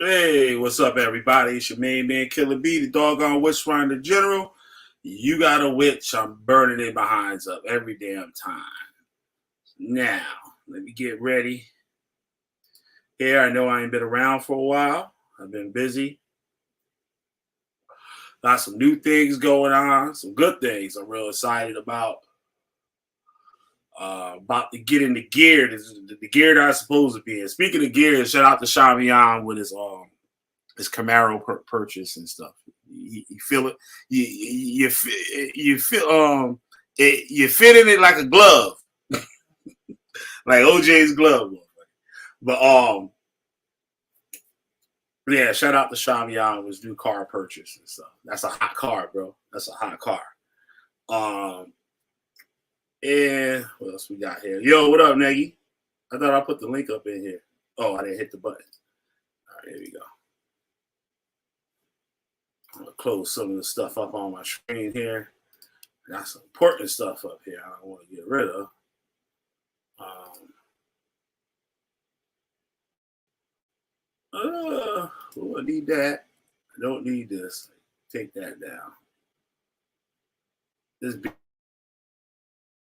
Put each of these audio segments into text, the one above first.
Hey, what's up, everybody? It's your main man, Killer B, the doggone witch finder general. You got a witch, I'm burning their behinds up every damn time. Now, let me get ready. Here, I know I ain't been around for a while. I've been busy. Got some new things going on, some good things I'm real excited about. About to get in the gear, the gear that I'm supposed to be in. Speaking of gear, shout out to Shavion with his Camaro purchase and stuff. You feel it. You feel you fit in it like a glove, like OJ's glove. But yeah. Shout out to Shavion with his new car purchase and stuff. That's a hot car, bro. That's a hot car. And what else we got here? Yo, what up, Nagy? I thought I put the link up in here. Oh, I didn't hit the button. All right, here we go. I'm gonna close some of the stuff up on my screen here. Got some important stuff up here I don't want to get rid of. I need that. I don't need this. Take that down. This be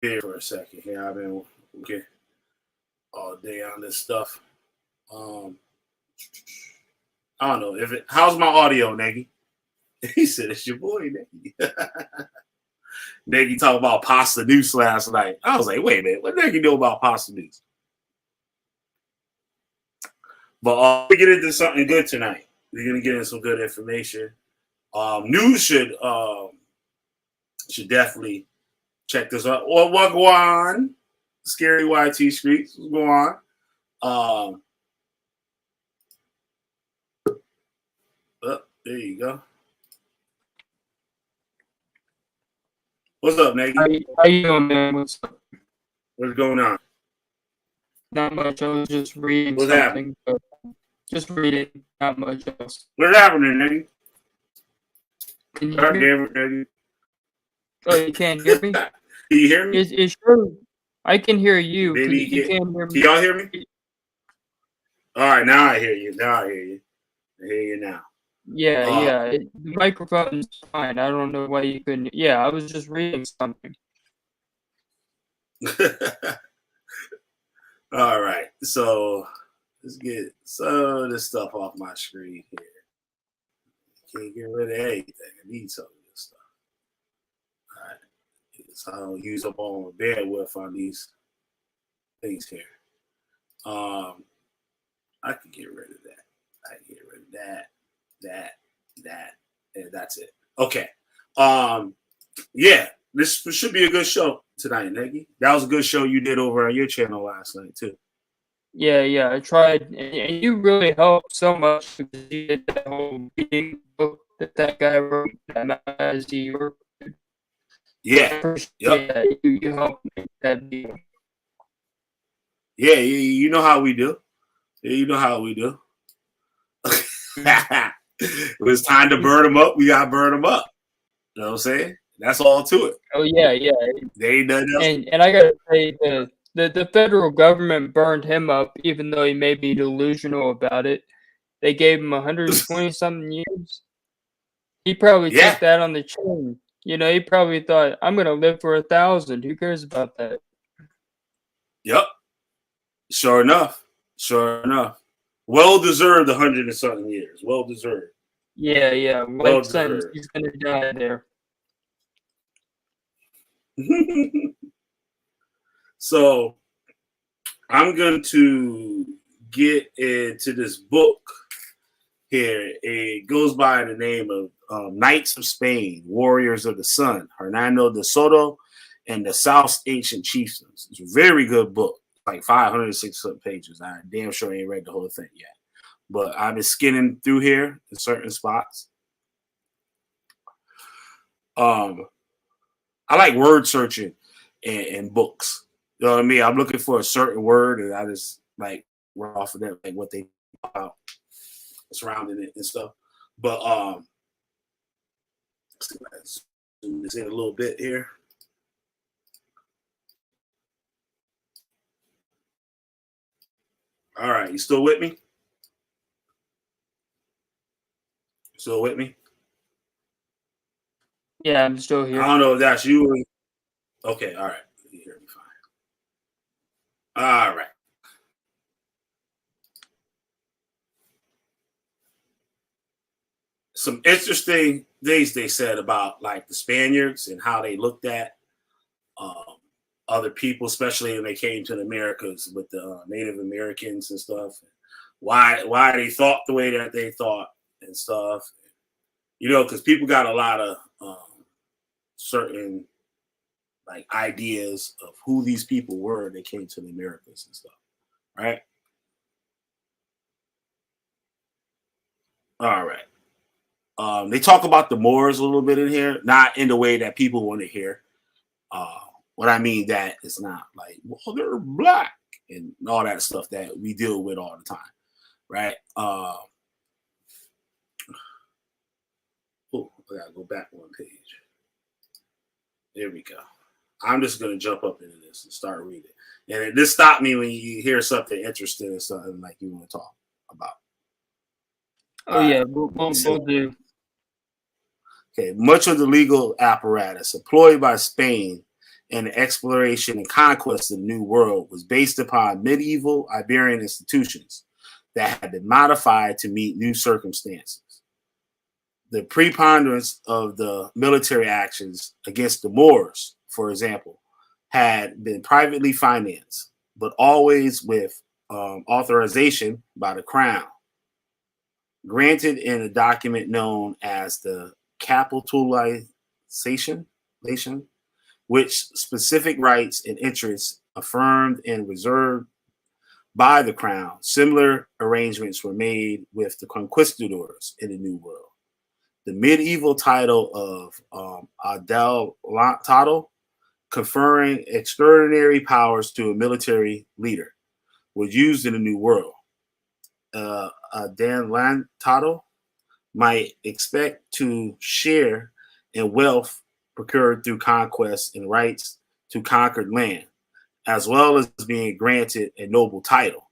here for a second here. I've been working all day on this stuff. I don't know if it. How's my audio, Nagy? He said it's your boy, Nagy. Nagy talked about pasta news last night. I was like, wait a minute, what Nagy know about pasta news? But we get into something good tonight. We're gonna get into some good information. News should definitely check this out. Or what go on? Scary YT Streets. What's going on? Oh, there you go. What's up, Nagy? How you doing, man? What's up? What's going on? Not much. I was just reading What's something. But just reading. Not much else. What's happening, Nagy? Can you hear me? Nagy? Oh, you can't hear me? Can you hear me? It's true. I can hear you. Maybe you can't hear me. Can y'all hear me? All right, now I hear you. I hear you now. Yeah. The microphone's fine. I don't know why you couldn't. Yeah, I was just reading something. All right, so let's get some of this stuff off my screen here. Can't get rid of anything. I need some of this stuff. All right, so I don't use up all my bandwidth on these things here. I can get rid of that. I can get rid of that, and that's it. Okay. Yeah, this should be a good show tonight, Nagy. That was a good show you did over on your channel last night too. Yeah. I tried, and you really helped so much because you did that whole reading book that guy wrote. As you Yeah. Yeah, you helped make that deal. Yeah, you know how we do. Yeah, you know how we do. It was time to burn them up. We got to burn them up. You know what I'm saying? That's all to it. Oh yeah. They ain't nothing else. And I gotta say the federal government burned him up, even though he may be delusional about it. They gave him 120 something years. He probably took that on the chin. You know, he probably thought, I'm gonna live for 1,000. Who cares about that? Yep. Sure enough. Well deserved 100 and something years. Well deserved. Yeah. Life sentence. He's gonna die there. So I'm going to get into this book here. It goes by the name of Knights of Spain, Warriors of the Sun, Hernando De Soto, and the South's Ancient Chiefdoms. It's a very good book, like 506 pages. I damn sure ain't read the whole thing yet, but I've been skinning through here in certain spots. I like word searching in books. You know what I mean? I'm looking for a certain word, and I just like work off of that, like what they about surrounding it and stuff. But let's zoom this in a little bit here. All right, you still with me? Still with me? Yeah, I'm still here. I don't know if that's you. Okay, all right. You hear me fine. All right. Some interesting things they said about like the Spaniards and how they looked at um, other people, especially when they came to the Americas with the Native Americans and stuff. Why they thought the way that they thought and stuff. You know, because people got a lot of certain like ideas of who these people were. They came to the Americas and stuff, right? All right. They talk about the Moors a little bit in here, not in the way that people want to hear. Uh, what I mean that it's not like, well, they're black and all that stuff that we deal with all the time, right? Oh, I gotta go back one page. There we go. I'm just gonna jump up into this and start reading. And this stopped me when you hear something interesting or something like you want to talk about. Oh yeah, we'll do. Okay, much of the legal apparatus employed by Spain in the exploration and conquest of the New World was based upon medieval Iberian institutions that had been modified to meet new circumstances. The preponderance of the military actions against the Moors, for example, had been privately financed, but always with authorization by the crown, granted in a document known as the capitalization, which specific rights and interests affirmed and reserved by the crown. Similar arrangements were made with the conquistadors in the New World. The medieval title of adelantado, conferring extraordinary powers to a military leader, was used in the New World. Adelantado might expect to share in wealth procured through conquest and rights to conquered land, as well as being granted a noble title.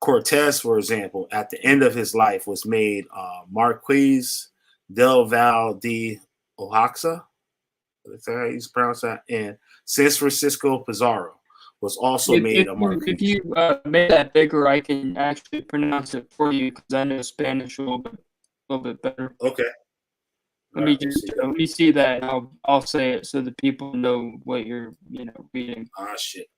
Cortez, for example, at the end of his life was made Marquis del Val de Oaxaca. That's how you pronounce that. And San Francisco Pizarro was also made a Marquis. If you made that bigger, I can actually pronounce it for you because I know Spanish a little bit better. Okay. Let me see that. And I'll say it so that people know what you're reading. Ah shit.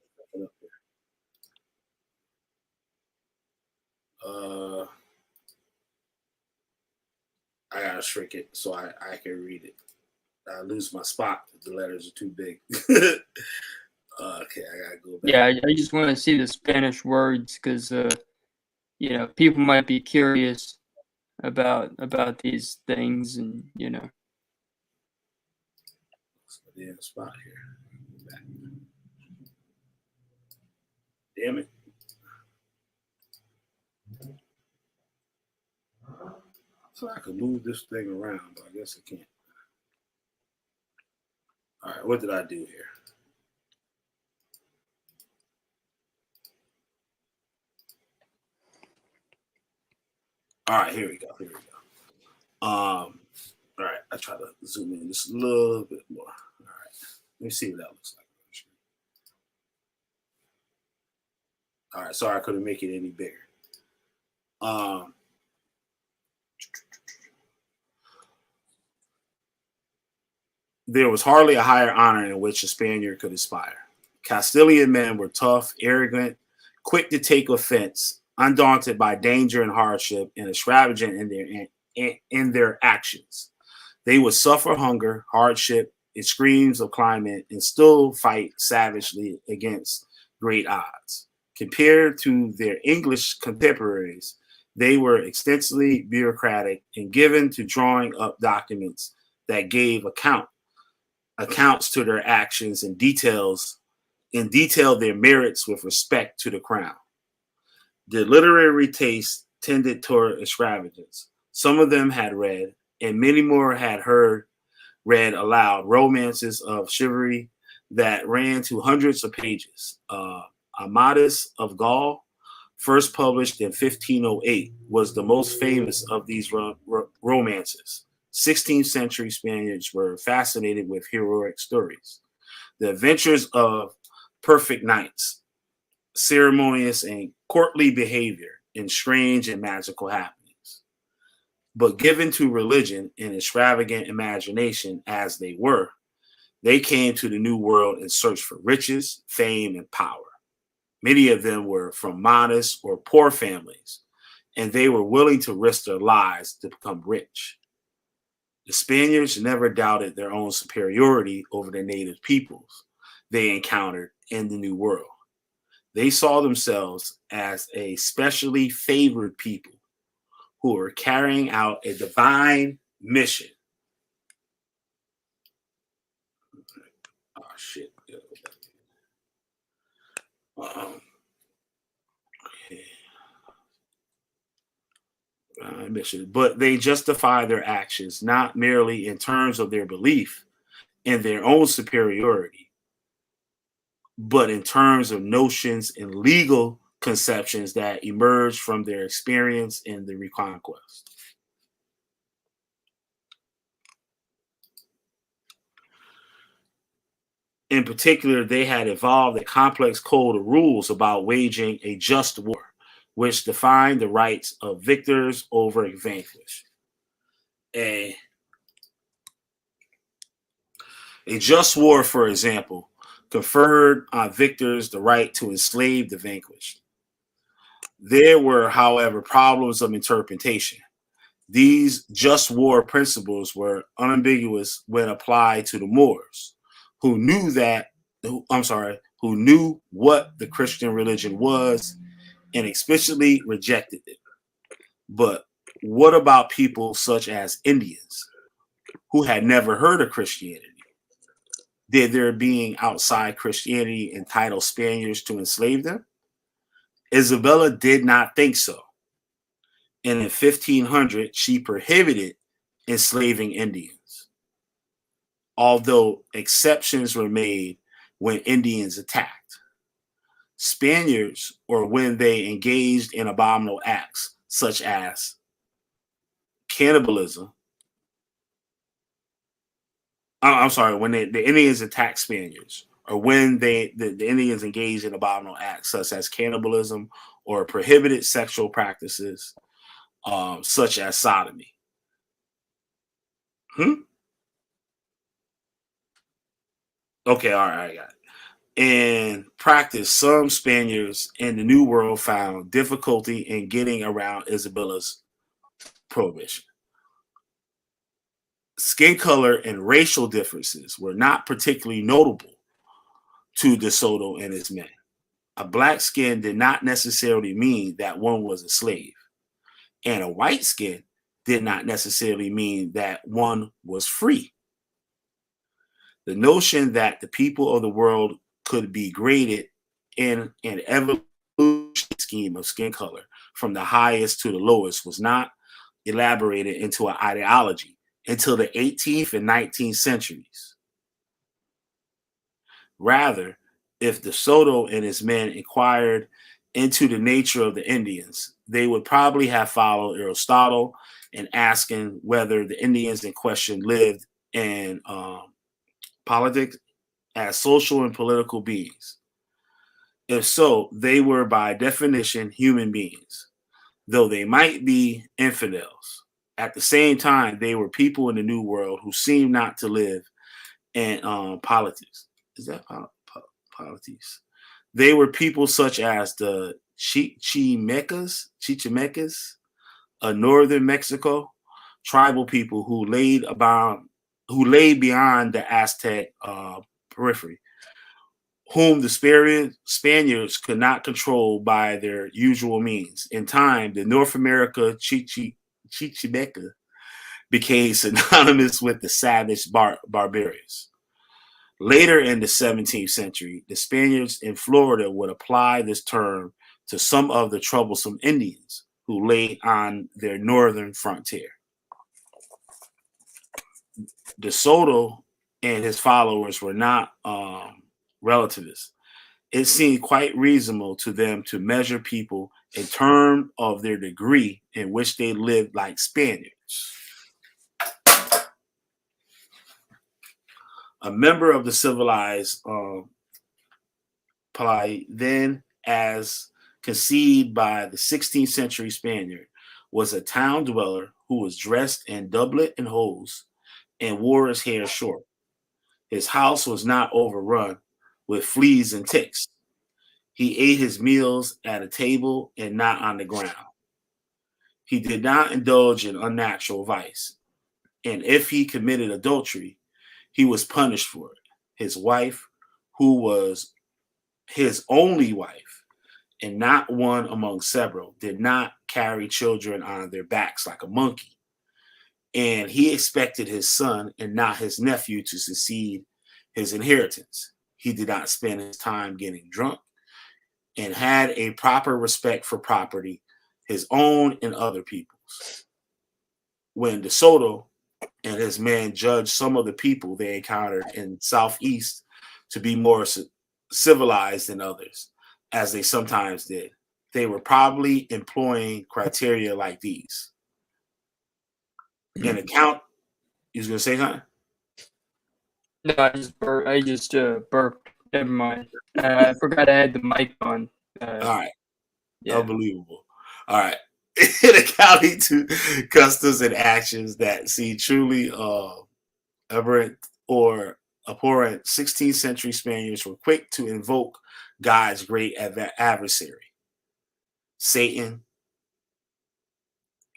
I gotta shrink it so I can read it. I lose my spot if the letters are too big. Okay, I gotta go back. Yeah, I just want to see the Spanish words because people might be curious about these things, and Yeah, spot here. Damn it. So I could move this thing around, but I guess I can't. All right, what did I do here? All right, here we go. All right, I try to zoom in just a little bit more. All right, let me see what that looks like. All right, sorry I couldn't make it any bigger. There was hardly a higher honor in which a Spaniard could aspire. Castilian men were tough, arrogant, quick to take offense, undaunted by danger and hardship, and extravagant in their actions. They would suffer hunger, hardship, extremes of climate, and still fight savagely against great odds. Compared to their English contemporaries, they were extensively bureaucratic and given to drawing up documents that gave accounts to their actions and detailed their merits with respect to the crown. The literary taste tended toward extravagance. Some of them had read, and many more had read aloud romances of chivalry that ran to hundreds of pages. Amadis of Gaul, first published in 1508, was the most famous of these romances. 16th century Spaniards were fascinated with heroic stories, the adventures of perfect knights, ceremonious and courtly behavior, and strange and magical happenings. But given to religion and extravagant imagination as they were, they came to the New World in search for riches, fame, and power. Many of them were from modest or poor families, and they were willing to risk their lives to become rich. The Spaniards never doubted their own superiority over the native peoples they encountered in the New World. They saw themselves as a specially favored people who were carrying out a divine mission. Oh, shit. Mission, but they justify their actions not merely in terms of their belief in their own superiority, but in terms of notions and legal conceptions that emerge from their experience in the Reconquest. In particular, they had evolved a complex code of rules about waging a just war, which defined the rights of victors over vanquished. A just war, for example, conferred on victors the right to enslave the vanquished. There were, however, problems of interpretation. These just war principles were unambiguous when applied to the Moors, who knew who knew what the Christian religion was and explicitly rejected it. But what about people such as Indians who had never heard of Christianity? Did their being outside Christianity entitle Spaniards to enslave them? Isabella did not think so. And in 1500, she prohibited enslaving Indians, although exceptions were made when Indians attacked. Spaniards, or when they engaged in abominable acts such as cannibalism. I'm sorry, when the Indians attacked Spaniards, or when the Indians engaged in abominable acts such as cannibalism or prohibited sexual practices such as sodomy. Okay, all right, I got it. In practice, some Spaniards in the New World found difficulty in getting around Isabella's prohibition. Skin color and racial differences were not particularly notable to De Soto and his men. A black skin did not necessarily mean that one was a slave, and a white skin did not necessarily mean that one was free. The notion that the people of the world could be graded in an evolution scheme of skin color from the highest to the lowest was not elaborated into an ideology until the 18th and 19th centuries. Rather, if De Soto and his men inquired into the nature of the Indians, they would probably have followed Aristotle in asking whether the Indians in question lived in politics as social and political beings. If so, they were by definition human beings, though they might be infidels. At the same time, they were people in the New World who seemed not to live in politics. Is that politics? They were people such as the Chichimecas of northern Mexico, tribal people who laid beyond the Aztec periphery, whom the Spaniards could not control by their usual means. In time, the North America Chichimeca became synonymous with the savage barbarians. Later in the 17th century, the Spaniards in Florida would apply this term to some of the troublesome Indians who lay on their northern frontier. De Soto and his followers were not relativists. it seemed quite reasonable to them to measure people in terms of their degree in which they lived like Spaniards. A member of the civilized polity, then as conceived by the 16th century Spaniard, was a town dweller who was dressed in doublet and hose and wore his hair short. His house was not overrun with fleas and ticks. He ate his meals at a table and not on the ground. He did not indulge in unnatural vice, and if he committed adultery, he was punished for it. His wife, who was his only wife, and not one among several, did not carry children on their backs like a monkey. And he expected his son and not his nephew to succeed his inheritance. He did not spend his time getting drunk and had a proper respect for property, his own and other people's. When De Soto and his men judged some of the people they encountered in Southeast to be more civilized than others, as they sometimes did, they were probably employing criteria like these. An account, you was going to say something? No, I just burped. Never mind. I forgot I had the mic on. All right. Yeah. Unbelievable. All right. In accounting to customs and actions that seem truly aberrant or abhorrent, 16th century Spaniards were quick to invoke God's great adversary, Satan.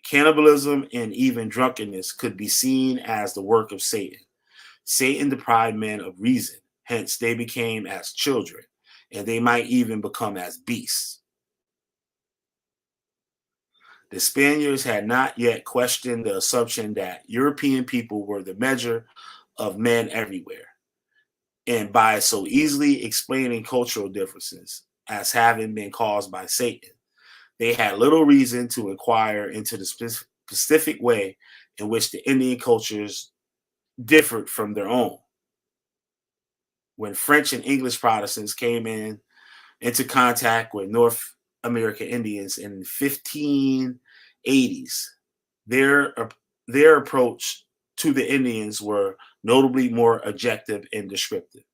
Cannibalism and even drunkenness could be seen as the work of Satan. Satan deprived men of reason, hence they became as children, and they might even become as beasts. The Spaniards had not yet questioned the assumption that European people were the measure of men everywhere, and by so easily explaining cultural differences as having been caused by Satan, they had little reason to inquire into the specific way in which the Indian cultures differed from their own. When French and English Protestants came into contact with North American Indians in the 1580s, their approach to the Indians were notably more objective and descriptive.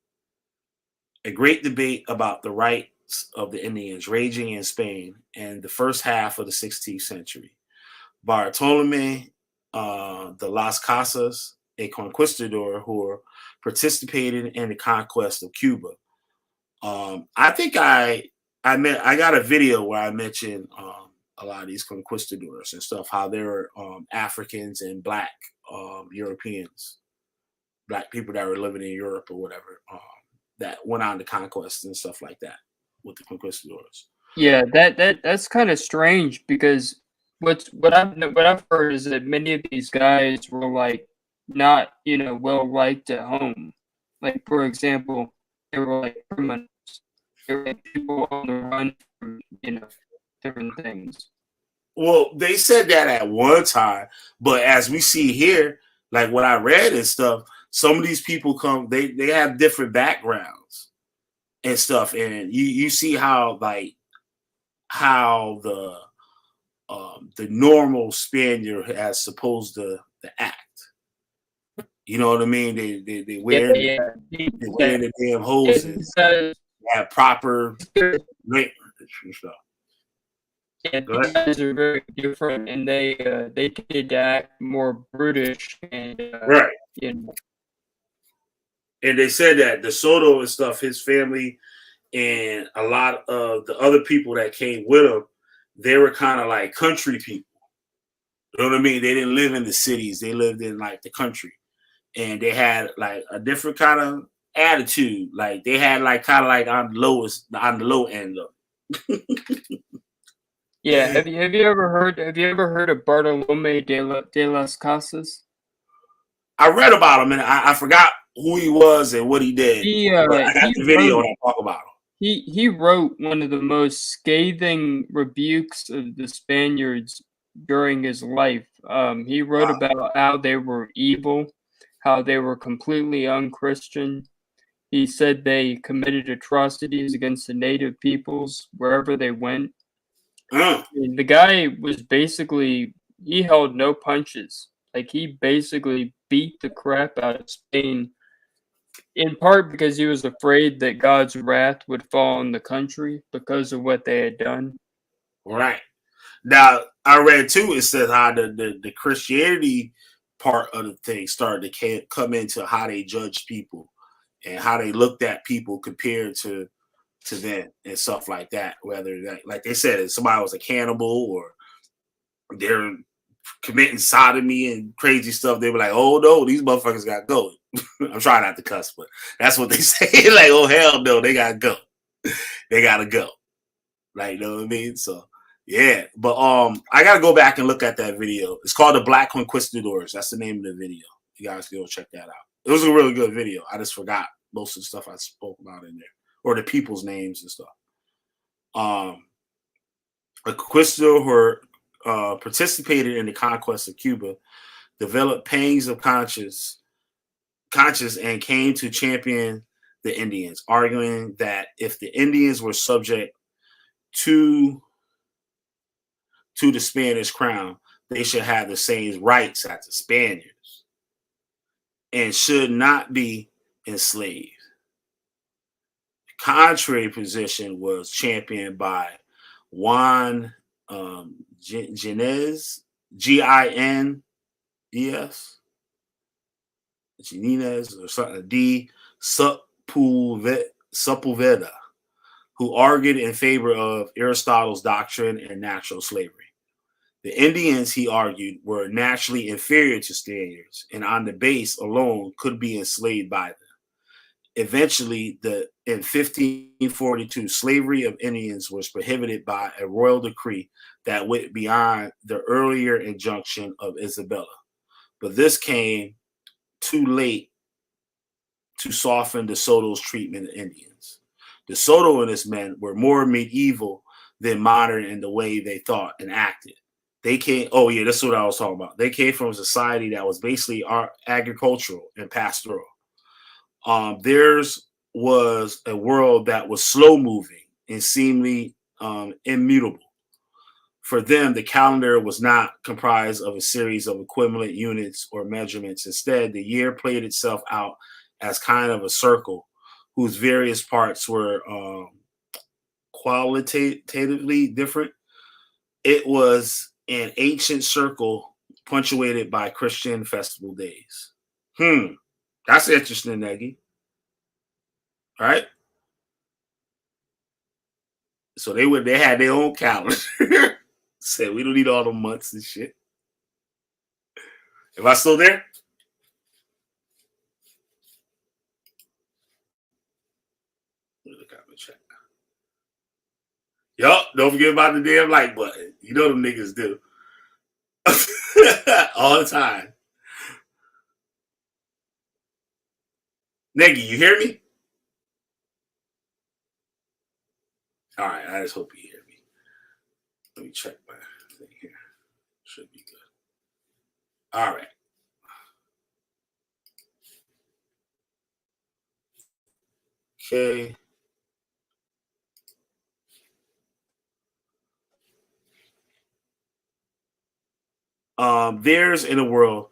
A great debate about the rights of the Indians raging in Spain in the first half of the 16th century. Bartolome de las Casas, a conquistador who participated in the conquest of Cuba. I think I got a video where I mentioned a lot of these conquistadors and stuff, how they're Africans and Black Europeans, Black people that were living in Europe or whatever, that went on to conquest and stuff like that with the conquistadors. Yeah, that's kind of strange because what I've heard is that many of these guys were like not well liked at home. Like for example, they were like criminals. They were like people on the run from different things. Well, they said that at one time, but as we see here, like what I read and stuff, some of these people they have different backgrounds and stuff, and you see how the normal Spaniard has supposed to act. You know what I mean? They wear they wear the damn hoses, they have proper stuff. Yeah, these guys are very different, and they tend to act more brutish and right. And they said that De Soto and stuff, his family and a lot of the other people that came with him, they were kind of like country people. You know what I mean? They didn't live in the cities; they lived in like the country, and they had like a different kind of attitude. Like they had like kind of like on the low end of. Yeah, have you ever heard of Bartolome de las Casas? I read about him and I forgot who he was and what he did. I got the video and I talk about him. He wrote one of the most scathing rebukes of the Spaniards during his life. He wrote about how they were evil, how they were completely unchristian, He said they committed atrocities against the native peoples wherever they went. I mean, the guy was basically, he held no punches. Like, he basically beat the crap out of Spain, in part because he was afraid that God's wrath would fall on the country because of what they had done. Right. Now, I read too, it says how the Christianity part of the thing started to come into how they judged people and how they looked at people compared to them and stuff like that. Whether like they said, if somebody was a cannibal or they're committing sodomy and crazy stuff, they were like, "Oh no, these motherfuckers got to go." I'm trying not to cuss, but that's what they say. Like, "Oh hell no, they gotta go. They gotta go." Like, you know what I mean? So yeah, but I gotta go back and look at that video. It's called The Black Conquistadors. That's the name of the video. You guys can go check that out. It was a really good video. I just forgot most of the stuff I spoke about in there, or the people's names and stuff. A conquistador who participated in the conquest of Cuba, developed pangs of conscience and came to champion the Indians, arguing that if the Indians were subject to the Spanish crown, they should have the same rights as the Spaniards and should not be enslaved. The contrary position was championed by Juan Ginés, Ginez, Ginez or something, D. Sepulveda, who argued in favor of Aristotle's doctrine and natural slavery. The Indians, he argued, were naturally inferior to Spaniards, and on the base alone could be enslaved by them. Eventually, in 1542, slavery of Indians was prohibited by a royal decree that went beyond the earlier injunction of Isabella. But this came too late to soften De Soto's treatment of Indians. De Soto and his men were more medieval than modern in the way they thought and acted. They came, oh yeah, that's what I was talking about. They came from a society that was basically agricultural and pastoral. Theirs was a world that was slow moving and seemingly immutable. For them, the calendar was not comprised of a series of equivalent units or measurements. Instead, the year played itself out as kind of a circle whose various parts were qualitatively different. It was an ancient circle punctuated by Christian festival days. That's interesting, Neggy. All right. So they had their own calendar. Said we don't need all the months and shit. Am I still there? Look at my chat. Yup, don't forget about the damn like button. You know them niggas do. All the time. Neggy, you hear me? All right, I just hope you hear me. Let me check my thing here. Should be good. All right. Okay. Theirs in a world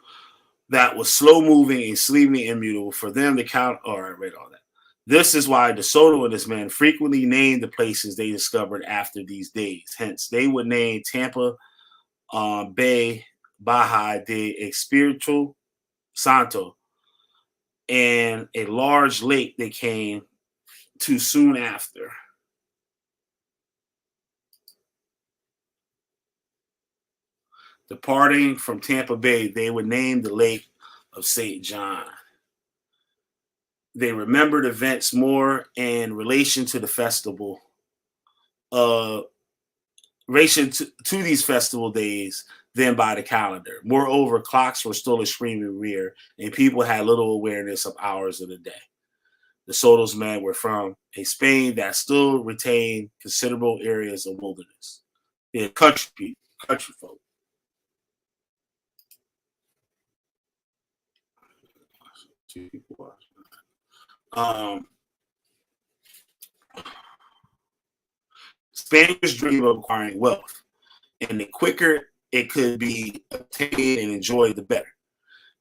that was slow moving and sleeping immutable. For them to count. All right, read all that. This is why De Soto and his men frequently named the places they discovered after these days. Hence, they would name Tampa Bay Baja de Espiritu Santo and a large lake they came to soon after. Departing from Tampa Bay, they would name the lake of St. John. They remembered events more in relation to the festival, relation to these festival days than by the calendar. Moreover, clocks were still extremely rare, and people had little awareness of hours of the day. De Soto's men were from a Spain that still retained considerable areas of wilderness. They're country people, country folk. Spaniards dream of acquiring wealth, and the quicker it could be obtained and enjoyed, the better.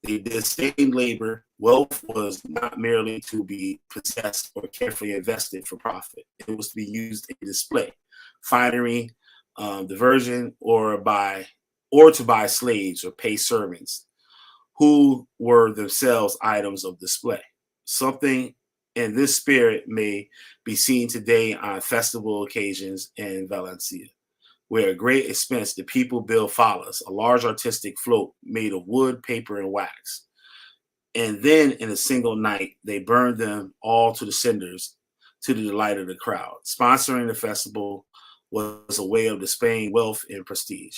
They disdained labor. Wealth was not merely to be possessed or carefully invested for profit. It was to be used in display, finery, diversion, or to buy slaves or pay servants who were themselves items of display. Something in this spirit may be seen today on festival occasions in Valencia, where at great expense the people build falas, a large artistic float made of wood, paper, and wax. And then in a single night, they burned them all to the cinders to the delight of the crowd. Sponsoring the festival was a way of displaying wealth and prestige.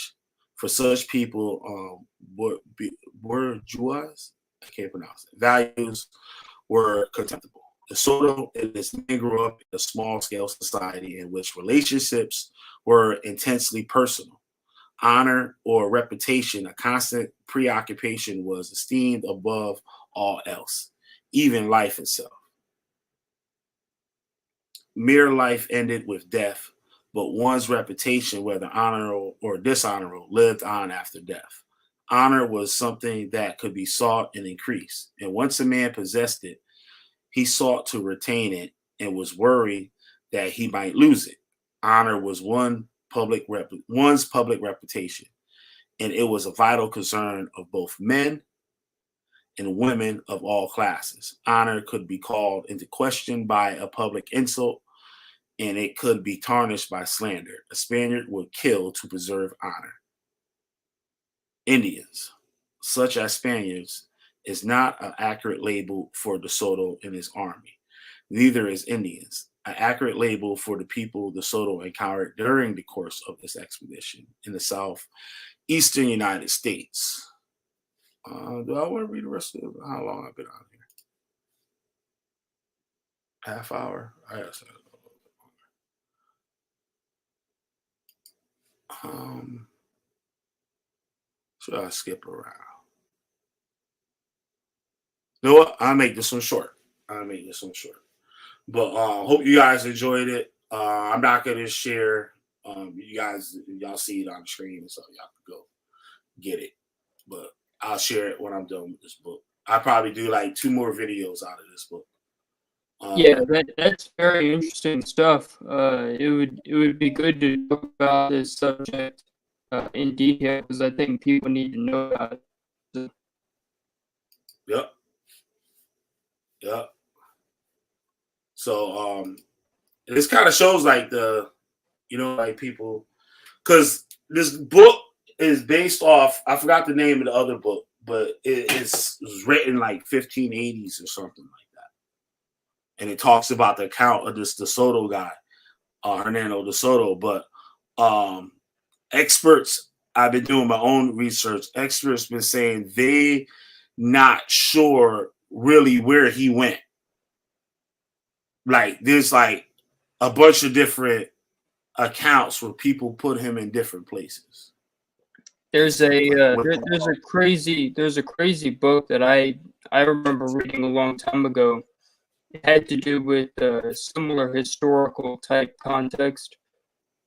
For such people, bourgeois, I can't pronounce it, values were contemptible. De Soto and his men grew up in a small-scale society in which relationships were intensely personal. Honor or reputation, a constant preoccupation, was esteemed above all else, even life itself. Mere life ended with death, but one's reputation, whether honorable or dishonorable, lived on after death. Honor was something that could be sought and increased, and once a man possessed it, he sought to retain it and was worried that he might lose it. Honor was one's public reputation, and it was a vital concern of both men and women of all classes. Honor could be called into question by a public insult, and it could be tarnished by slander. A Spaniard would kill to preserve honor. Indians, such as Spaniards, is not an accurate label for De Soto and his army. Neither is Indians, an accurate label for the people De Soto encountered during the course of this expedition in the southeastern United States. Do I want to read the rest of how long I've been on here? Half hour? I guess. Should I skip around? You know what? I'll make this one short. But hope you guys enjoyed it. I'm not gonna share. Y'all see it on the screen, so y'all can go get it. But I'll share it when I'm done with this book. I'll probably do like 2 more videos out of this book. Yeah, that's very interesting stuff. It would be good to talk about this subject in detail because I think people need to know about it. Yep. So this kind of shows like like people, because this book is based off, I forgot the name of the other book, but it's written like 1580s or something like that. And it talks about the account of this De Soto guy, Hernando De Soto. But experts, I've been doing my own research, experts been saying they not sure really where he went. Like there's like a bunch of different accounts where people put him in different places. There's a crazy book that I remember reading a long time ago. It had to do with similar historical type context,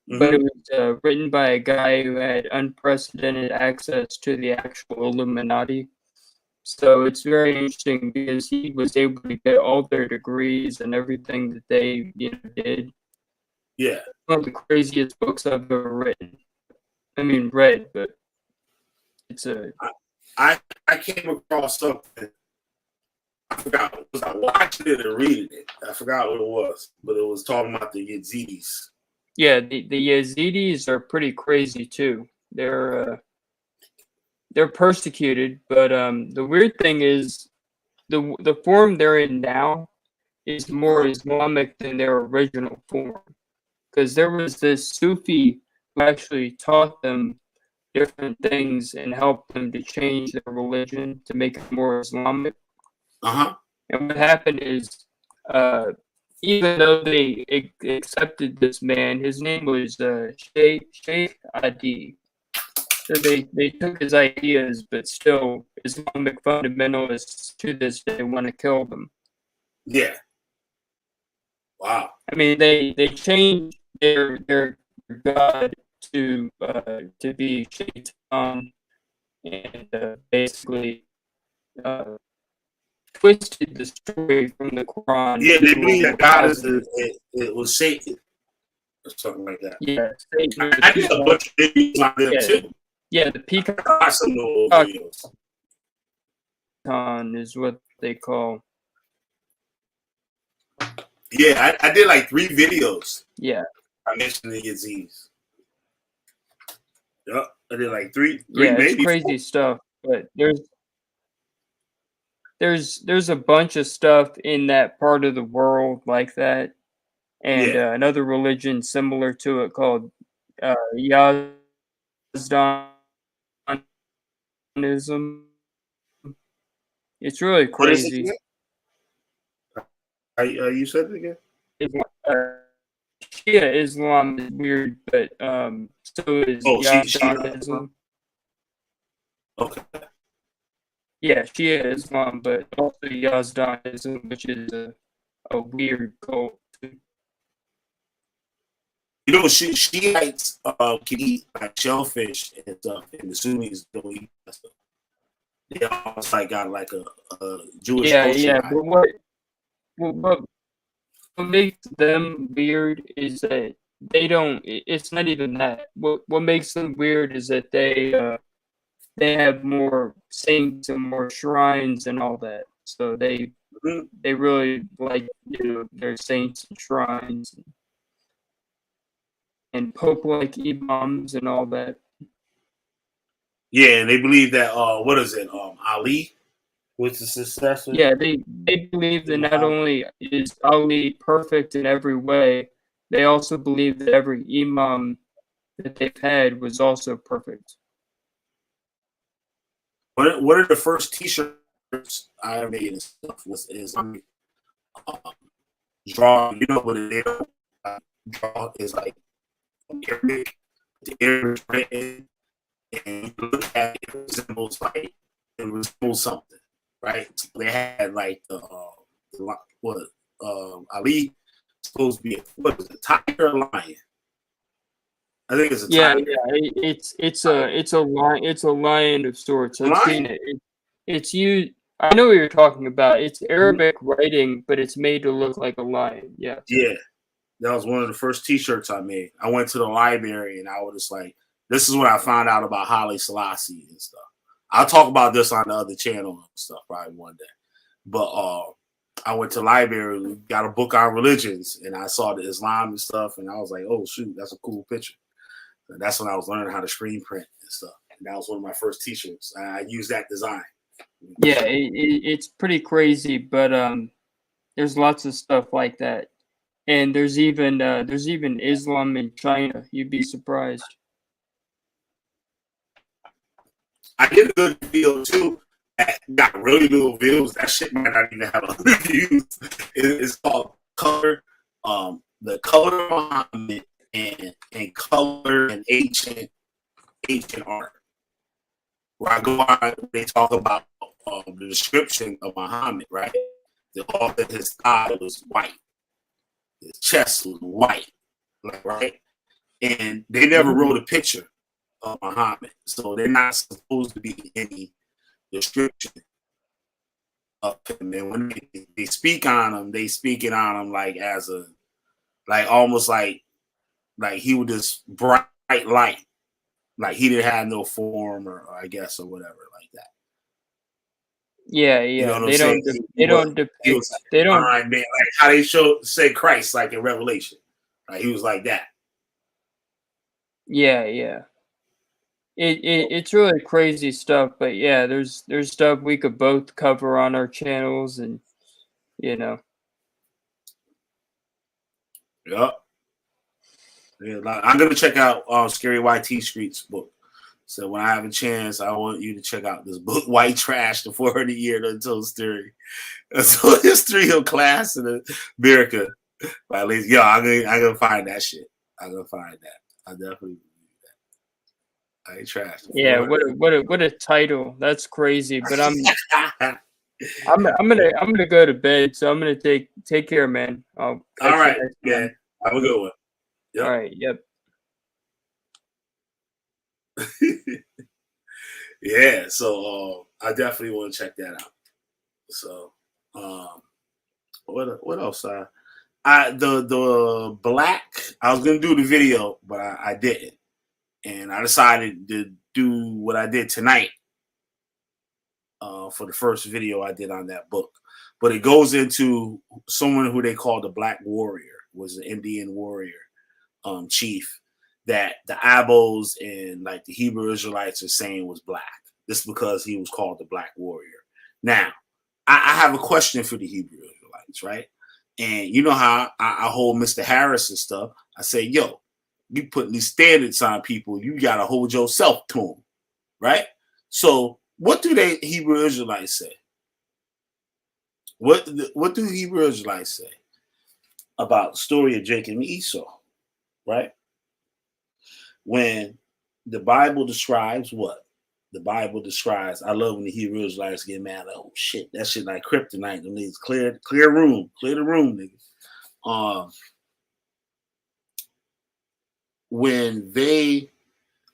but it was written by a guy who had unprecedented access to the actual Illuminati. So it's very interesting because he was able to get all their degrees and everything that they did. Yeah, one of the craziest books I've ever written. I mean, read, but it's a. I came across something. I forgot. Was I watching it or reading it? I forgot what it was, but it was talking about the Yazidis. Yeah, the Yazidis are pretty crazy too. They're persecuted, but the weird thing is the form they're in now is more Islamic than their original form, because there was this Sufi who actually taught them different things and helped them to change their religion to make it more Islamic. And what happened is, even though they accepted this man, his name was Sheikh Adi. So they took his ideas, but still Islamic fundamentalists to this day want to kill them. Yeah. Wow. I mean, they changed their god to be Shaitan, and basically twisted the story from the Quran Yeah, they to believe a that God is positive. it was Satan or something like that. Yeah, Satan or the I did a bunch of videos on them yeah, too. yeah, the peacock I watched some of those videos. is what they call. Yeah, I did like 3 videos. Yeah, I mentioned the Yazidis. Yep, I did like three yeah, it's maybe 4. crazy stuff. But there's a bunch of stuff in that part of the world like that, and Yeah. another religion similar to it called Yazdanism. It's really What is it crazy. again? You said it again? Uh, Shia Islam is weird, but so is Oh, she Yazdanism. okay. Yeah, Shia Islam, but also Yazdanism, which is a weird cult. You know, Shiites can eat like shellfish and stuff, and the Sunnis don't eat that stuff. They almost like got like a Jewish Yeah, culture yeah. behind But it. what makes them weird is that they don't. It's not even that. What makes them weird is that they have more saints and more shrines and all that. So Mhm. they really like their saints and shrines and pope like imams and all that. Yeah, and they believe that what is it? Ali was the successor. Yeah, they believe that not only is Ali perfect in every way, they also believe that every imam that they've had was also perfect. One of the first T-shirts I ever made and stuff is draw. You know what it is? Draw is like Arabic, the Arabic written, and you look at it, it resembles something, right? So they had like what Ali supposed to be what is it, a tiger or a lion? I think it's a Yeah, tiger. yeah, it's a lion of sorts. A I've seen lion? it. It's you. I know what you're talking about. It's Mm-hmm. Arabic writing, but it's made to look like a lion. Yeah. Yeah, that was one of the first T-shirts I made. I went to the library and I was just like, this is when I found out about Haile Selassie and stuff. I'll talk about this on the other channel and stuff probably one day. But I went to the library, got a book on religions, and I saw the Islam and stuff, and I was like, oh shoot, that's a cool picture. And that's when I was learning how to screen print and stuff. And that was one of my first T-shirts. I used that design. Yeah, it's pretty crazy, but there's lots of stuff like that, and there's even Islam in China. You'd be surprised. I did a good video too. That got really little views. That shit might not even have 100 views. It's called Color, the Color of Muhammad and Color and Ancient Art. Where I go on, they talk about the description of Muhammad, right? The author, his thigh was white, his chest was white, like, right? And they never wrote a picture of Muhammad, so they're not supposed to be any description of him. And when they speak on him, they speak it on him like as a like almost like he was this bright light, like he didn't have no form or I guess or whatever like that. Yeah, You know yeah. what I'm saying? They don't He depict. was like They a don't. fine man, like how they say Christ, like in Revelation. Like he was like that. Yeah, yeah. It's really crazy stuff, but yeah, there's stuff we could both cover on our channels, and you know. Yep. Yeah, I'm gonna check out Scary YT Street's book. So when I have a chance, I want you to check out this book, White Trash: The 400 Year Untold Story. So history of class in America. But at least, I'm gonna find that shit. I'm gonna find that. I definitely believe that. I ain't trash. Yeah, what a title. That's crazy, but I'm I'm gonna go to bed, so I'm gonna take care, man. I'll All catch you right, next yeah. time. Have a good one. All Yep. right, yep. Yeah, so I definitely want to check that out. So what else? The black, I was gonna do the video, but I didn't. And I decided to do what I did tonight for the first video I did on that book. But it goes into someone who they call the Black Warrior, was an Indian warrior chief that the Abos and like the Hebrew Israelites are saying was black. This is because he was called the Black Warrior. Now, I have a question for the Hebrew Israelites, right? And you know how I hold Mr. Harris and stuff. I say, yo, you putting these standards on people, you gotta hold yourself to them, right? So, what do they Hebrew Israelites say? What do Hebrew Israelites say about the story of Jacob and Esau, right? When the Bible describes what? The Bible describes, I love when the Hebrew Israelites get mad, like, oh shit, that shit like kryptonite. Them niggas clear the room, niggas. When they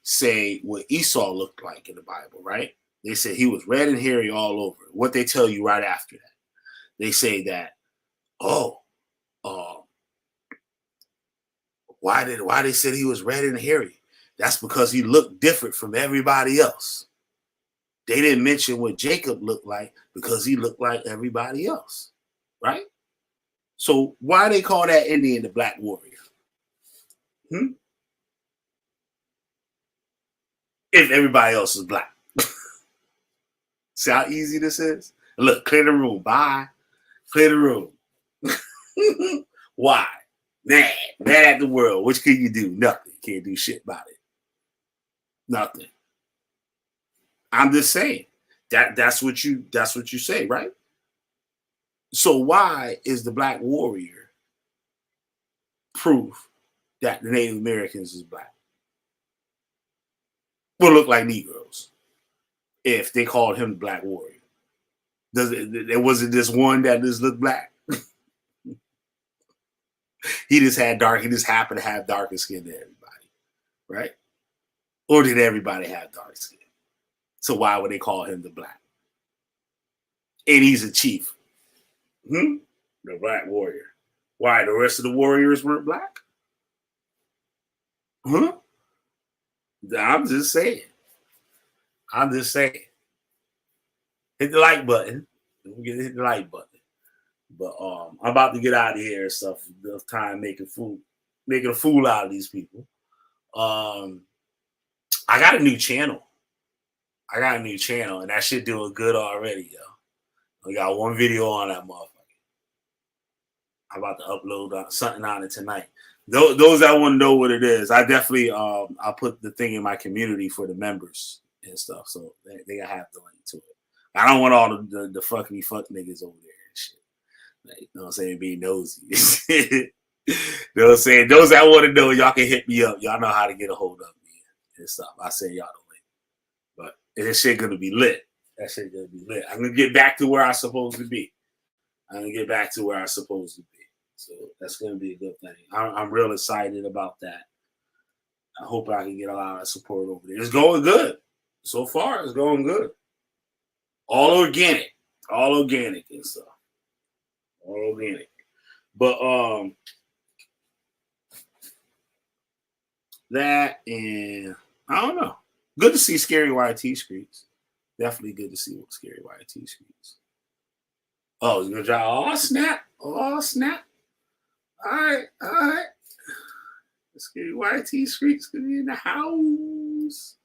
say what Esau looked like in the Bible, right? They say he was red and hairy all over. What they tell you right after that, they say that, oh, why they said he was red and hairy? That's because he looked different from everybody else. They didn't mention what Jacob looked like because he looked like everybody else, right? So why they call that Indian the Black Warrior? If everybody else is black. See how easy this is? Look, clear the room. Bye. Clear the room. Why? Mad at the world. What can you do? Nothing. Can't do shit about it. Nothing. I'm just saying. That's what you say, right? So why is the Black Warrior proof that the Native Americans is black? Will look like Negroes if they called him the Black Warrior. There wasn't this one that just looked black. He just happened to have darker skin than everybody, right? Or did everybody have dark skin? So why would they call him the Black? And he's a chief. The Black Warrior. Why? The rest of the warriors weren't black? I'm just saying. Hit the like button. Hit the like button. But I'm about to get out of here and stuff. Enough time making a fool out of these people. I got a new channel. And that shit doing good already, yo. I got one video on that motherfucker. I'm about to upload something on it tonight. Those that want to know what it is, I definitely I put the thing in my community for the members and stuff, so they gotta have the link to it. I don't want all the fuck niggas over there and shit. Like, you know what I'm saying? Being nosy. You know what I'm saying? Those that want to know, y'all can hit me up. Y'all know how to get a hold of me and stuff. I send y'all the link. But this shit gonna be lit. That shit gonna be lit. I'm gonna get back to where I'm supposed to be. So that's gonna be a good thing. I'm real excited about that. I hope I can get a lot of support over there. It's going good. So far, it's going good. All organic and stuff. All organic. But that and I don't know. Good to see Scary YT Streets. Definitely good to see what Scary YT Streets. Oh, he's gonna try. Oh snap! All right. Scary YT Streets gonna be in the house.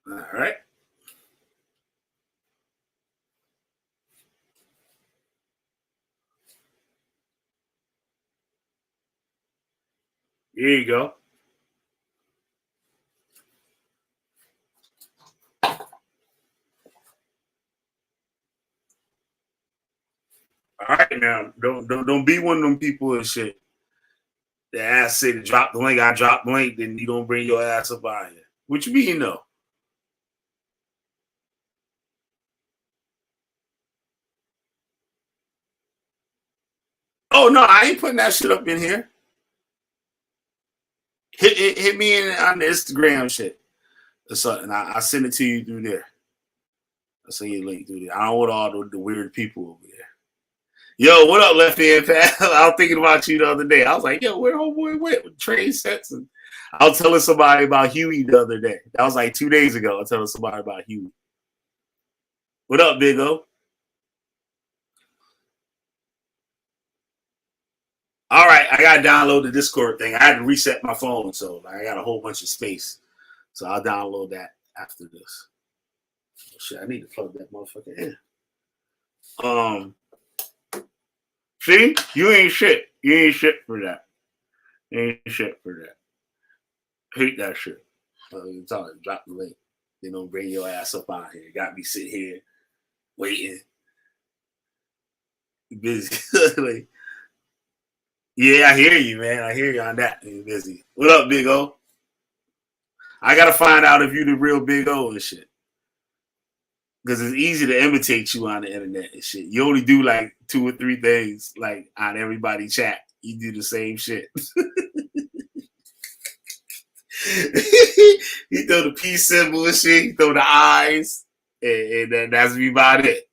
All right. Here you go. All right, now don't be one of them people and shit The ass say to drop the link. I drop the link, then you don't bring your ass up out here. What you mean, though? Oh, no, I ain't putting that shit up in here. Hit me in on the Instagram shit or something. I send it to you through there. I'll send you a link through there. I don't want all the weird people over there. Yo, what up, left hand pal? I was thinking about you the other day. I was like, yo, where homeboy went with trade sets? And I was telling somebody about Huey the other day. That was like 2 days ago. I was telling somebody about Huey. What up, Big O? All right, I got to download the Discord thing. I had to reset my phone, so I got a whole bunch of space. So I'll download that after this. Oh, shit, I need to plug that motherfucker in. See? You ain't shit. You ain't shit for that. You ain't shit for that. Hate that shit. You tell it, drop the link. They don't bring your ass up out here. Got me sit here waiting. Busy. Like, yeah, I hear you, man. I hear you on that. You're busy. What up, Big O? I gotta find out if you the real Big O and shit. Because it's easy to imitate you on the internet and shit. You only do like 2 or 3 things like on everybody chat. You do the same shit. He throw the peace symbol and shit. He throw the eyes. And then that's me about it.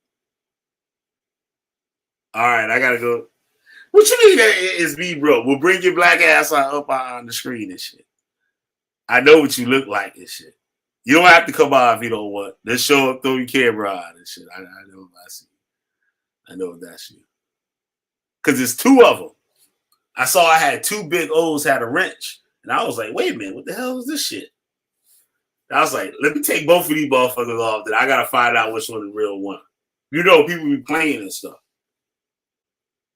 All right, I gotta go. What you mean that is me, bro? We'll bring your black ass up on the screen and shit. I know what you look like and shit. You don't have to come on if you don't want. Just show up, throw your camera on and shit. I know if I see you. I know if that's you. Because it's 2 of them. I saw I had 2 Big O's had a wrench. And I was like, wait a minute, what the hell is this shit? And I was like, let me take both of these motherfuckers off. Then I got to find out which one the real one. You know, people be playing and stuff.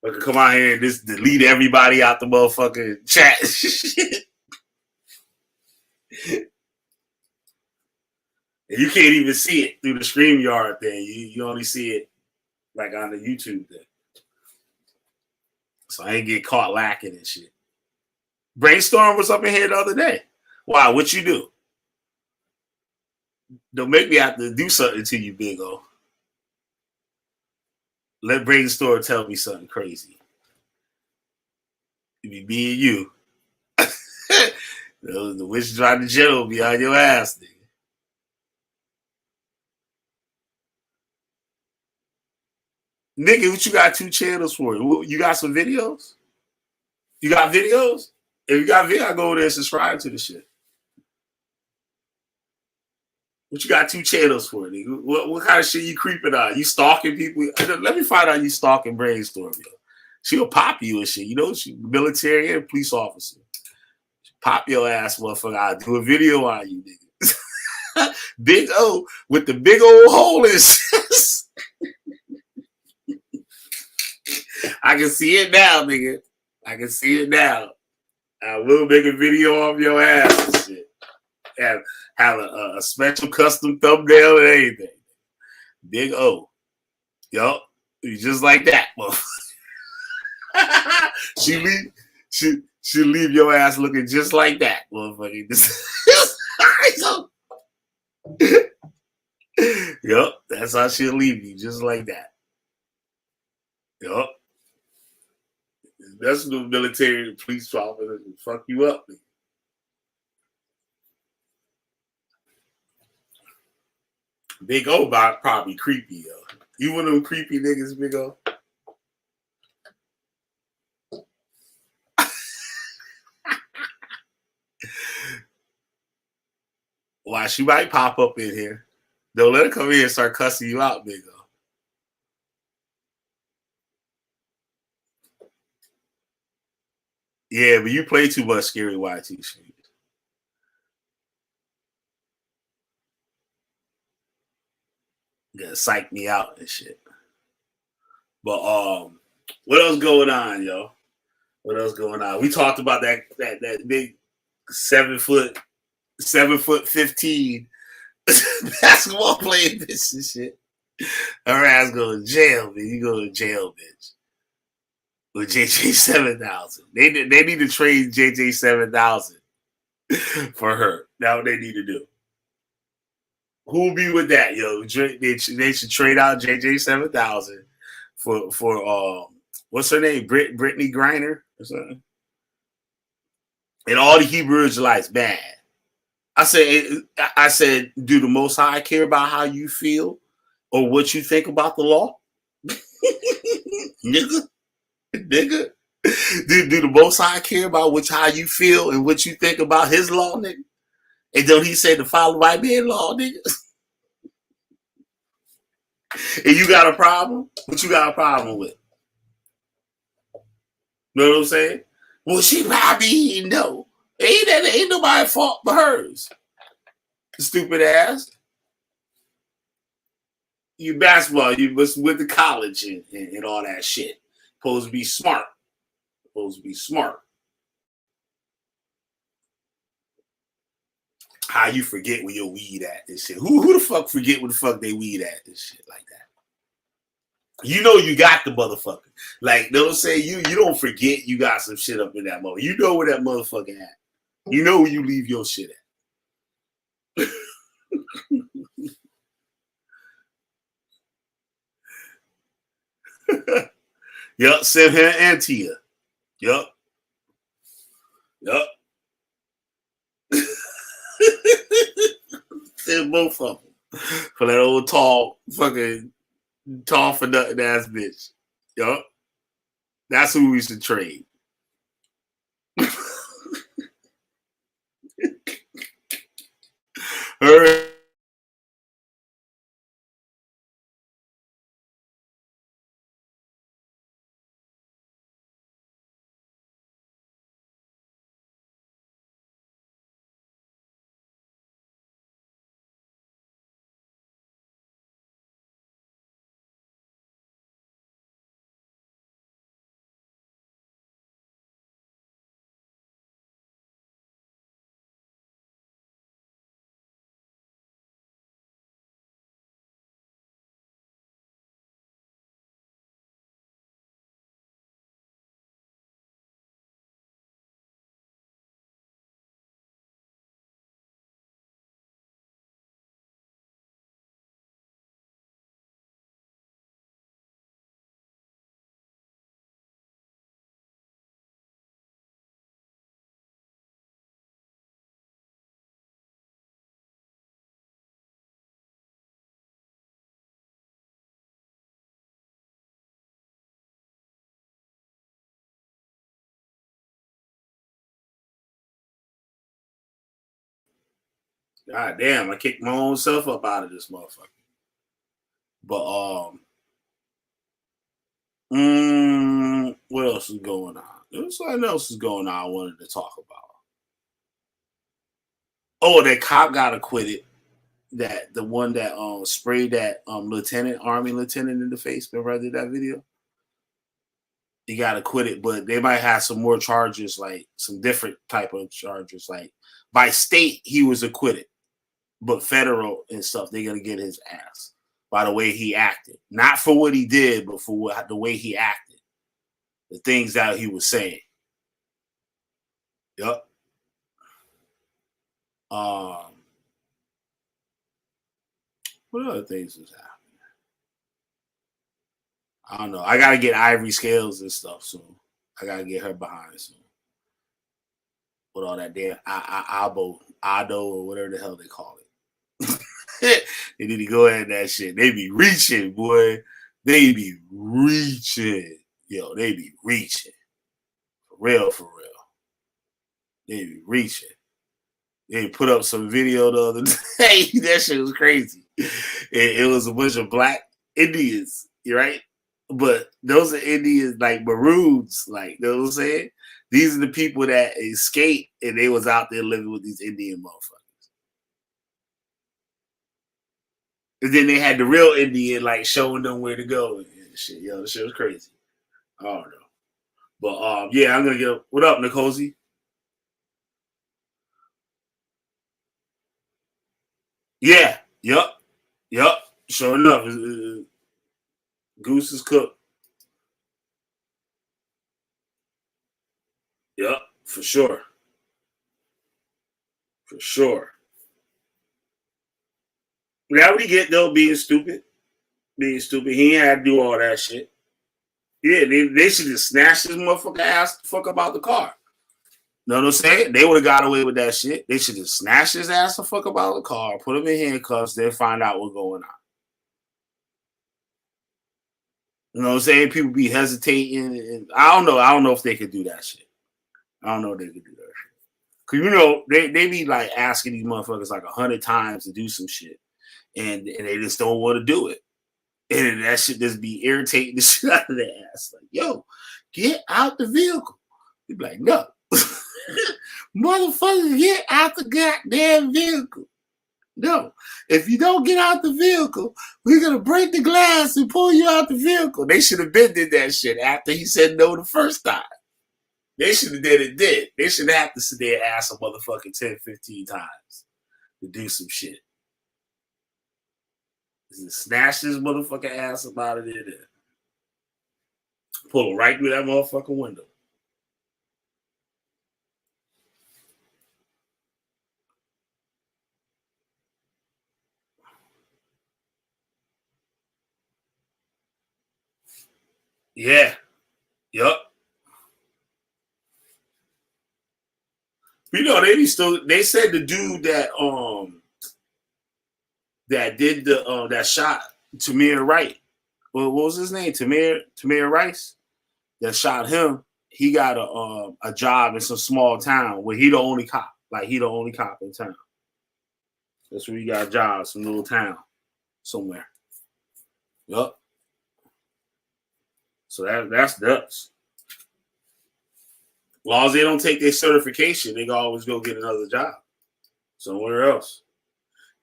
I could come out here and just delete everybody out the motherfucking chat. And you can't even see it through the StreamYard thing. You only see it like on the YouTube thing. So I ain't get caught lacking and shit. Brainstorm was up in here the other day. Wow, what you do? Don't make me have to do something to you, Big O. Let Brainstorm tell me something crazy. It be me and you. The witch drive the general be on your ass, nigga. Nigga, what you got 2 channels for? You got some videos? You got videos? If you got video, I go over there and subscribe to the shit. What you got 2 channels for, nigga? What kind of shit you creeping on? You stalking people? Let me find out you stalking Brainstorm, yo. She'll pop you and shit. You know, she military and police officer. Pop your ass, motherfucker. I'll do a video on you, nigga. Big O with the big old hole in his chest. I can see it now, nigga. I can see it now. I will make a video of your ass and shit. Have a special custom thumbnail and anything. Big O. Yup. Just like that, motherfucker. She'll leave your ass looking just like that, motherfucker. Yup. That's how she'll leave you, just like that. Yup. That's the military and police officer to fuck you up. Nigga. Big O probably creepy, yo. You one of them creepy niggas, Big O? Why, she might pop up in here. Don't let her come in and start cussing you out, Big O. Yeah, but you play too much Scary YT shit. You gotta psych me out and shit. But what else going on, yo? What else going on? We talked about that big 7'15" basketball playing bitch and shit. Her ass go to jail, man. You go to jail, bitch. with JJ 7000. They need to trade JJ 7000 for her. That's what they need to do. Who'll be with that, yo? They should trade out JJ 7000 for what's her name? Brittany Griner or something. And all the Hebrew Israelites bad. I said, do the Most High care about how you feel or what you think about the law? Nigga. Do the Most High care about how you feel and what you think about his law, nigga? And don't he say to follow white man law, nigga? And you got a problem? What you got a problem with? Know what I'm saying? Well, she probably no. Ain't nobody's fault but hers. Stupid ass. You basketball, you went to college and all that shit. Supposed to be smart. How you forget where your weed at and shit. Who the fuck forget where the fuck they weed at and shit like that? You know you got the motherfucker. Like, don't say you don't forget you got some shit up in that motherfucker. You know where that motherfucker at. You know where you leave your shit at. Yup, send her and Tia. Yup. Send both of them. For that old tall for nothing ass bitch. Yup. That's who we should trade. Her. God damn, I kicked my own self up out of this motherfucker. But what else is going on? There's something else is going on I wanted to talk about. Oh, that cop got acquitted. That the one that sprayed that army lieutenant in the face. Remember I did that video? He got acquitted, but they might have some more charges, like some different type of charges. Like by state, he was acquitted, but federal and stuff, they're gonna get his ass by the way he acted. Not for what he did, but for the way he acted, the things that he was saying. Yep. What other things was happening? I don't know. I gotta get Ivory Scales and stuff soon. I gotta get her behind soon. With all that damn Ado or whatever the hell they call it. They need to go ahead and that shit. They be reaching, boy. They be reaching. Yo, they be reaching. For real. They be reaching. They put up some video the other day. That shit was crazy. It was a bunch of black Indians, right? But those are Indians like maroons, like, you know what I'm saying? These are the people that escaped and they was out there living with these Indian motherfuckers. And then they had the real Indian like showing them where to go and shit. Yo, the shit was crazy. I don't know. But yeah, I'm gonna get what up, Nicosi? Yeah, yep. Sure enough, Goose is cooked. sure. For sure. That what he get though, being stupid. Being stupid. He ain't had to do all that shit. Yeah, they should just snatch this motherfucker ass the fuck about the car. Know what I'm saying? They would have got away with that shit. They should just snatch his ass the fuck about the car, put him in handcuffs, then find out what's going on. You know what I'm saying? People be hesitating. And I don't know. I don't know if they could do that shit. I don't know if they could do that shit. Because, you know, they be like asking these motherfuckers like 100 times to do some shit. And they just don't want to do it. And that shit just be irritating the shit out of their ass. Like, yo, get out the vehicle. They be like, no. Motherfucker, get out the goddamn vehicle. No. If you don't get out the vehicle, we're going to break the glass and pull you out the vehicle. They should have been did that shit after he said no the first time. They should have did it. They should have to sit there and ask a motherfucking 10, 15 times to do some shit. Just snatch this motherfucking ass about it in there. Pull right through that motherfucking window. Yeah. Yup. You know, they said the dude that did that shot Tamir Wright. What was his name? Tamir Rice. That shot him. He got a job in some small town where he the only cop. Like he the only cop in town. That's where he got a job, some little town somewhere. Yup. So that's nuts. As long as they don't take their certification, they can always go get another job somewhere else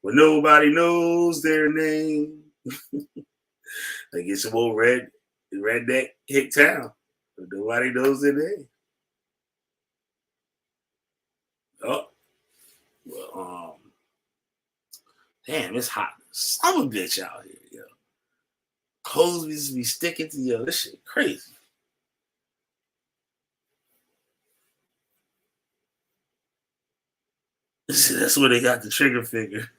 where nobody knows their name. They get some old redneck hick town where nobody knows their name. Oh, well, damn, it's hot. I'm a bitch out here, yo. Clothes be sticking to yo. This shit crazy. That's where they got the trigger finger.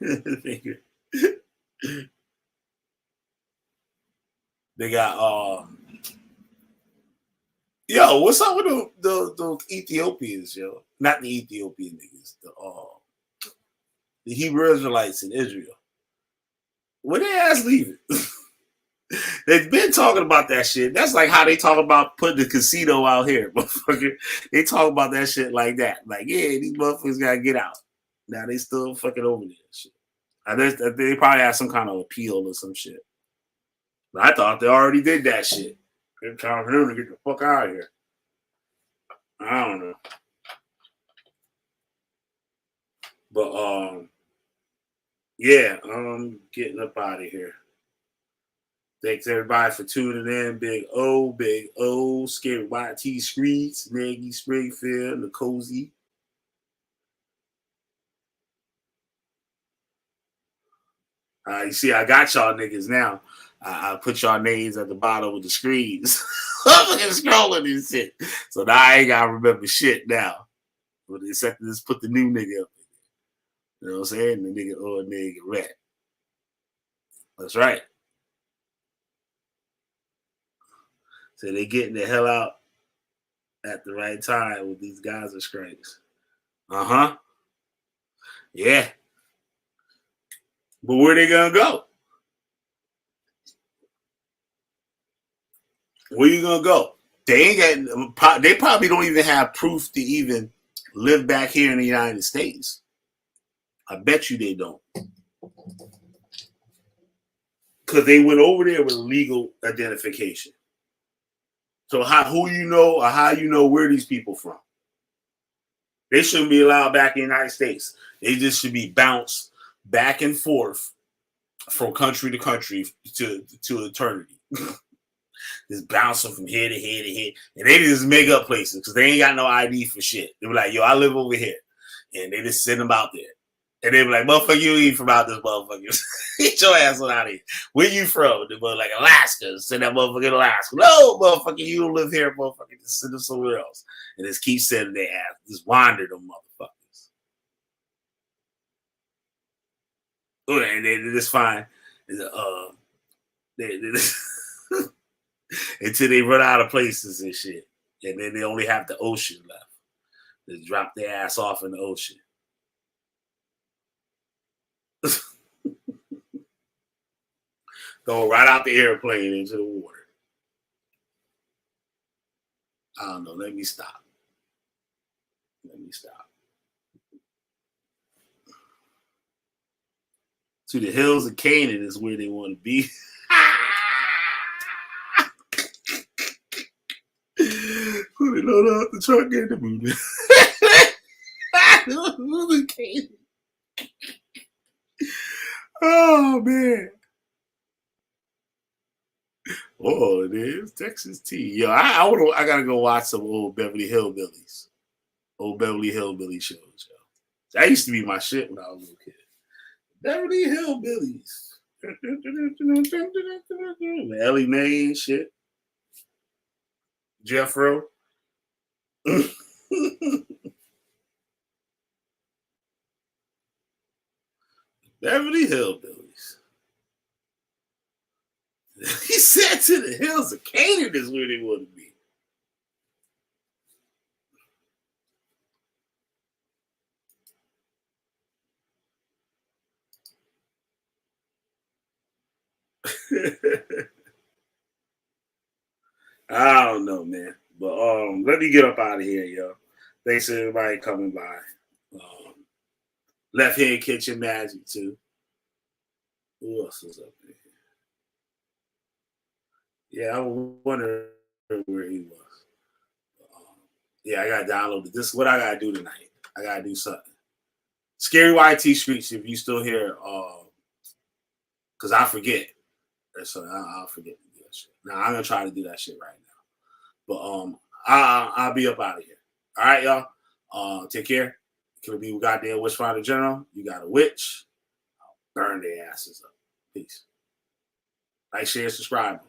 They got yo, what's up with the Ethiopians, yo? Not the Ethiopian niggas, the Hebrew Israelites in Israel. Where they ass leaving? They've been talking about that shit. That's like how they talk about putting the casino out here, motherfucker. They talk about that shit like that. Like, yeah, these motherfuckers gotta get out. Now they still fucking over there. Shit. They probably have some kind of appeal or some shit. But I thought they already did that shit. They're time for them to get the fuck out of here. I don't know. But yeah, I'm getting up out of here. Thanks everybody for tuning in. Big O, Scary YT Streets, Nagy Springfield, the Cozy. You see, I got y'all niggas now. I put y'all names at the bottom of the screens. I'm scrolling this shit. So now I ain't gotta remember shit now. But except to just put the new nigga up. You know what I'm saying? The nigga or nigga rat. That's right. So they getting the hell out at the right time with these Gaza strikes. Uh-huh. Yeah. But where they gonna go? Where you gonna go? They ain't got. They probably don't even have proof to even live back here in the United States. I bet you they don't, because they went over there with legal identification. So who you know or how you know where these people from? They shouldn't be allowed back in the United States. They just should be bounced back and forth from country to country to eternity. Just bouncing from here to here to here. And they just make up places because they ain't got no ID for shit. They were like, yo, I live over here. And they just send them out there. And they be like, motherfucker, you ain't from out this motherfucker. Get your ass on out of here. Where you from? They be like, Alaska. Send that motherfucker in Alaska. No, motherfucker, you don't live here, motherfucker. Just send them somewhere else. And just keep sending their ass. Just wander them motherfuckers. And they just find, until they run out of places and shit. And then they only have the ocean left. They drop their ass off in the ocean. Go right out the airplane into the water. I don't know. Let me stop. To the hills of Canaan is where they want to be. Put it on the truck and the movie. Oh man. Oh, it is Texas tea. Yo, I gotta go watch some old Beverly Hillbillies. Old Beverly Hillbilly shows, yo. That used to be my shit when I was a little kid. Beverly Hillbillies. Ellie Mae and shit. Jeffro. Beverly Hillbillies. He said to the hills of Canaan is where they want to be. I don't know, man. But let me get up out of here, yo. Thanks to everybody coming by. Left Hand Kitchen Magic too. Who else was up there? Yeah, I was wondering where he was. Yeah, I gotta download it. This is what I gotta do tonight. I gotta do something. Scary YT Streets, if you still here, because I forget. So I'll forget to do that shit. Now I'm gonna try to do that shit right now. But I'll be up out of here. All right, y'all. Take care. Could be goddamn Witchfinder General. You got a witch. I'll burn their asses up. Peace. Like, share, subscribe.